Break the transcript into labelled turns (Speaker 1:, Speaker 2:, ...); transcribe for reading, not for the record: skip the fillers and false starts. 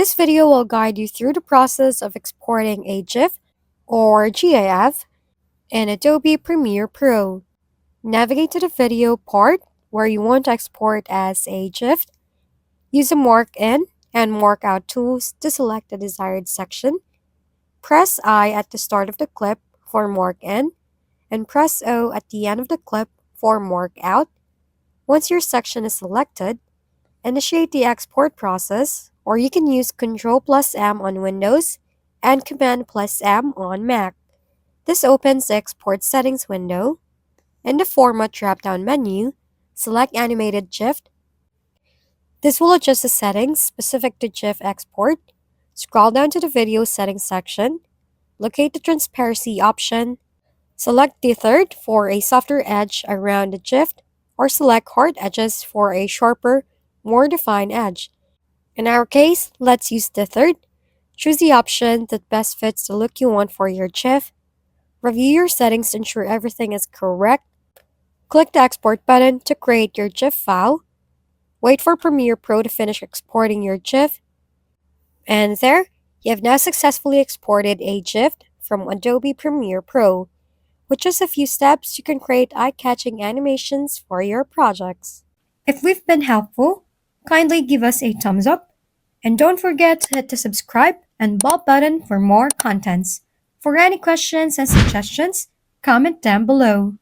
Speaker 1: This video will guide you through the process of exporting a GIF or GIF in Adobe Premiere Pro. Navigate to the video part where you want to export as a GIF. Use the Mark In and Mark Out tools to select the desired section. Press I at the start of the clip for Mark In and press O at the end of the clip for Mark Out. Once your section is selected, initiate the export process, or you can use Ctrl+M on Windows and Command+M on Mac. This opens the Export Settings window. In the Format drop-down menu, select Animated GIF. This will adjust the settings specific to GIF export. Scroll down to the Video Settings section, locate the Transparency option, select the third for a softer edge around the GIF, or select Hard Edges for a sharper, more defined edge. In our case, let's use the third. Choose the option that best fits the look you want for your GIF. Review your settings to ensure everything is correct. Click the Export button to create your GIF file. Wait for Premiere Pro to finish exporting your GIF. And there, you have now successfully exported a GIF from Adobe Premiere Pro. With just a few steps, you can create eye-catching animations for your projects. If we've been helpful, kindly give us a thumbs up. And don't forget to hit the subscribe and bell button for more contents. For any questions and suggestions, comment down below.